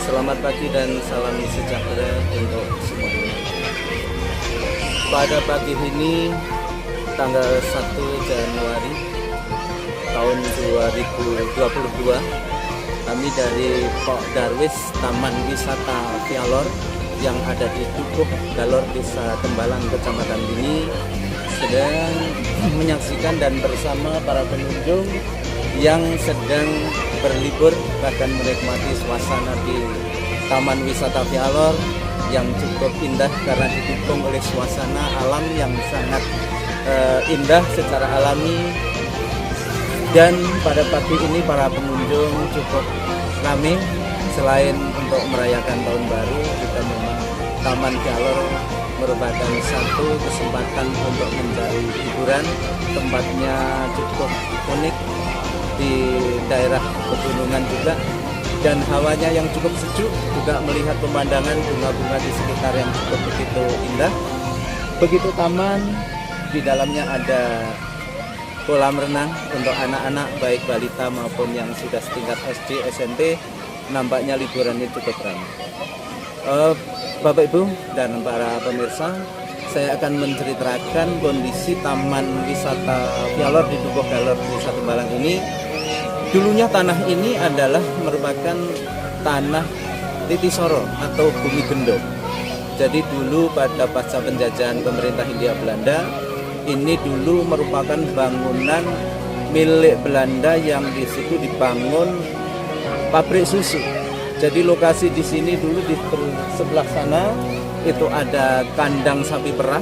Selamat pagi dan salam sejahtera untuk semuanya. Pada pagi ini tanggal 1 Januari tahun 2022, kami dari Pok Darwis Taman Wisata Vialor yang ada di Dukuh Galor, Desa Tembalang, Kecamatan Bini, sedang menyaksikan dan bersama para pengunjung yang sedang berlibur bahkan menikmati suasana di Taman Wisata Vialor yang cukup indah karena didukung oleh suasana alam yang sangat indah secara alami. Dan pada pagi ini para pengunjung cukup ramai. Selain untuk merayakan tahun baru, juga memang Taman Vialor merupakan satu kesempatan untuk mencari hiburan. Tempatnya cukup unik di daerah pegunungan juga, dan hawanya yang cukup sejuk, juga melihat pemandangan bunga-bunga di sekitar yang cukup begitu indah. Begitu taman, di dalamnya ada kolam renang untuk anak-anak baik balita maupun yang sudah setingkat SD, SMP. Nampaknya liburannya cukup ramai. Bapak Ibu dan para pemirsa, saya akan menceritakan kondisi Taman Wisata Vialor di Dukuh Galor, Desa Tembalang ini. Dulunya tanah ini adalah merupakan tanah Titisoro atau bumi gendo. Jadi dulu pada pasca penjajahan pemerintah Hindia Belanda, ini dulu merupakan bangunan milik Belanda yang di situ dibangun pabrik susu. Jadi lokasi di sini dulu di sebelah sana itu ada kandang sapi perah.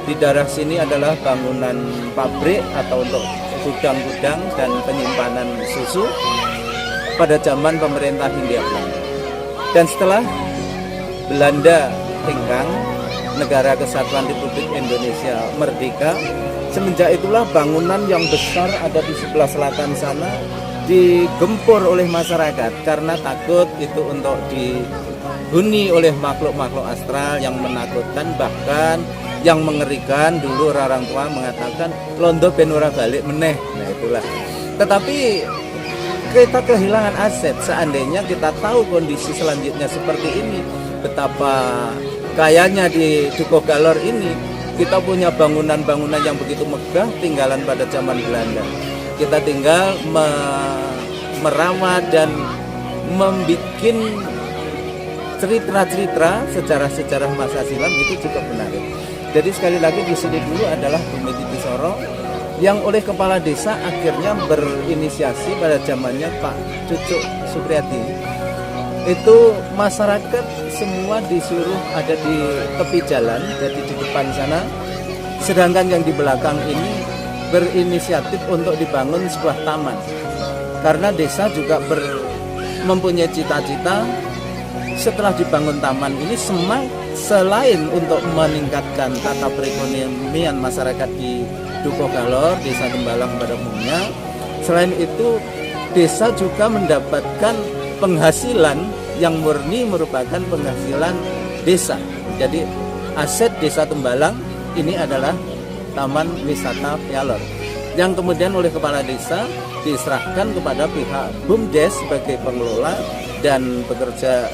Di daerah sini adalah bangunan pabrik atau untuk gudang-gudang dan penyimpanan susu pada zaman pemerintah Hindia Belanda. Dan setelah Belanda hengkang, Negara Kesatuan Republik Indonesia merdeka, semenjak itulah bangunan yang besar ada di sebelah selatan sana digempur oleh masyarakat karena takut itu untuk dihuni oleh makhluk-makhluk astral yang menakutkan, bahkan yang mengerikan. Dulu orang tua mengatakan londo ben ora balik meneh. Nah itulah. Tetapi kita kehilangan aset. Seandainya kita tahu kondisi selanjutnya seperti ini, betapa kayanya di Dukuh Galor ini, kita punya bangunan-bangunan yang begitu megah tinggalan pada zaman Belanda. Kita tinggal merawat dan membuat cerita-cerita sejarah-sejarah masa silam itu cukup menarik. Jadi sekali lagi di sini dulu adalah bumi Titisoro yang oleh kepala desa akhirnya berinisiasi pada zamannya Pak Cucuk Supriyadi. Itu masyarakat semua disuruh ada di tepi jalan, jadi di depan sana. Sedangkan yang di belakang ini berinisiatif untuk dibangun sebuah taman. Karena desa juga mempunyai cita-cita setelah dibangun taman ini selain untuk meningkatkan tata perekonomian masyarakat di Dukuh Galor, Desa Tembalang pada umumnya, selain itu desa juga mendapatkan penghasilan yang murni merupakan penghasilan desa. Jadi aset Desa Tembalang ini adalah Taman Wisata Vialor yang kemudian oleh kepala desa diserahkan kepada pihak BUMDes sebagai pengelola, dan bekerja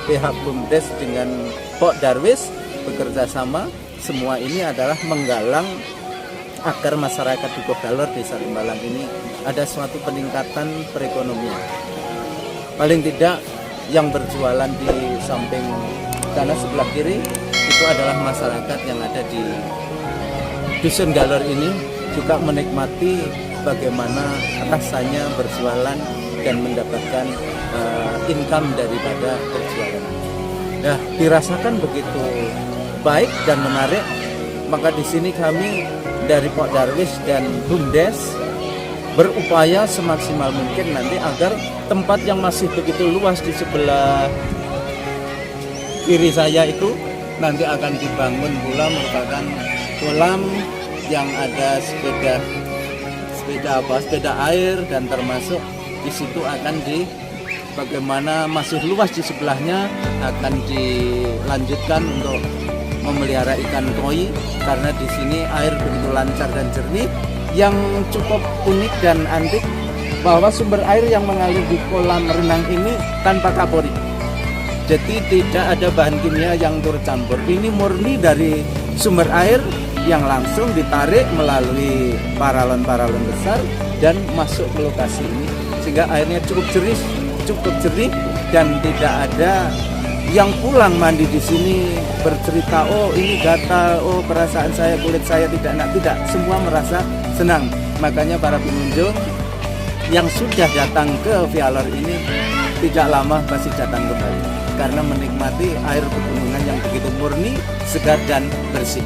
pihak BUMDes dengan Pok Darwis bekerja sama. Semua ini adalah menggalang agar masyarakat Dukuh Galor, Desa Tembalang ini ada suatu peningkatan perekonomian. Paling tidak yang berjualan di samping sana sebelah kiri itu adalah masyarakat yang ada di Dusun Galor ini juga menikmati bagaimana rasanya berjualan dan mendapatkan income daripada perjualan. Nah, dirasakan begitu baik dan menarik. Maka di sini kami dari Pok Darwis dan BUMDes berupaya semaksimal mungkin nanti agar tempat yang masih begitu luas di sebelah kiri saya itu nanti akan dibangun pula merupakan kolam yang ada sepeda air, dan termasuk di situ akan bagaimana masih luas di sebelahnya akan dilanjutkan untuk memelihara ikan koi, karena di sini air begitu lancar dan jernih. Yang cukup unik dan antik bahwa sumber air yang mengalir di kolam renang ini tanpa kapori. Jadi tidak ada bahan kimia yang turut campur. Ini murni dari sumber air yang langsung ditarik melalui paralon-paralon besar dan masuk ke lokasi ini, sehingga airnya cukup jernih dan tidak ada yang pulang mandi di sini bercerita, oh ini gatal, oh perasaan saya, kulit saya tidak enak. Tidak, semua merasa senang. Makanya para pengunjung yang sudah datang ke Vialor ini tidak lama masih datang kembali karena menikmati air pegunungan yang begitu murni, segar dan bersih.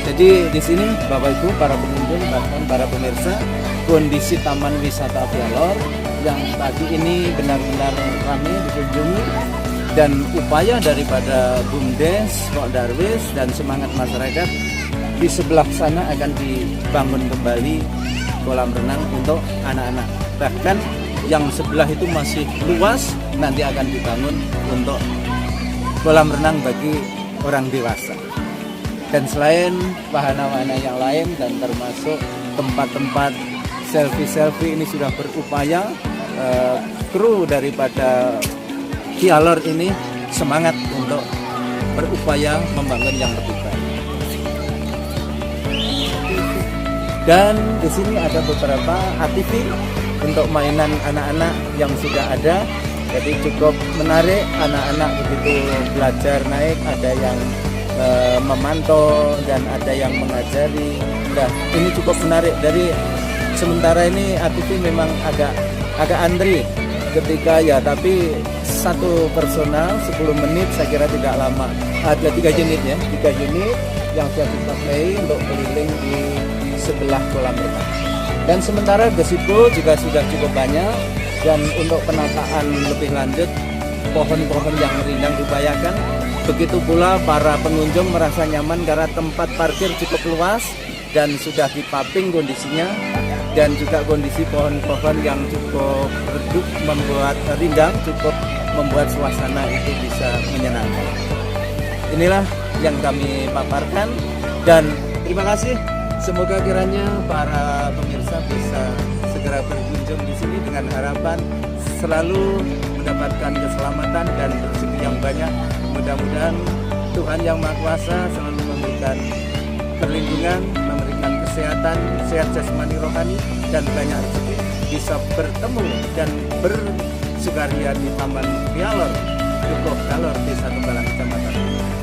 Jadi di sini Bapak Ibu, para pengunjung, bahkan para pemirsa, kondisi Taman Wisata Vialor yang tadi ini benar-benar ramai dikunjungi, dan upaya daripada BUMDes, Pok Darwis dan semangat masyarakat, di sebelah sana akan dibangun kembali kolam renang untuk anak-anak. Bahkan yang sebelah itu masih luas, nanti akan dibangun untuk kolam renang bagi orang dewasa. Dan selain wahana-wahana yang lain dan termasuk tempat-tempat selfie-selfie, ini sudah berupaya, kru daripada Vialor ini semangat untuk berupaya membangun yang lebih baik. Dan di sini ada beberapa ATV untuk mainan anak-anak yang sudah ada. Jadi cukup menarik, anak-anak begitu belajar naik, ada yang memantau dan ada yang mengajari. Nah, ini cukup menarik. Dari sementara ini ATV memang agak antri ketika ya, tapi satu personal 10 menit saya kira tidak lama. Ada 3 unit ya, 3 unit yang siap dipakai untuk keliling di sebelah kolam renang. Dan sementara gazebo juga sudah cukup banyak, dan untuk penataan lebih lanjut pohon-pohon yang rindang diupayakan. Begitu pula para pengunjung merasa nyaman karena tempat parkir cukup luas dan sudah dipaving kondisinya, dan juga kondisi pohon-pohon yang cukup redup membuat rindang, cukup membuat suasana itu bisa menyenangkan. Inilah yang kami paparkan, dan terima kasih. Semoga kiranya para pemirsa bisa segera berkunjung di sini dengan harapan selalu mendapatkan keselamatan dan rezeki yang banyak. Mudah-mudahan Tuhan Yang Maha Kuasa selalu memberikan perlindungan, memberikan kesehatan, sehat jasmani rohani, dan banyak rezeki, bisa bertemu dan bersukaria di Taman Vialor, Dukuh Kalor, Desa Tembalang, Kecamatan.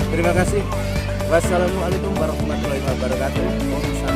Terima kasih. Wassalamualaikum warahmatullahi wabarakatuh.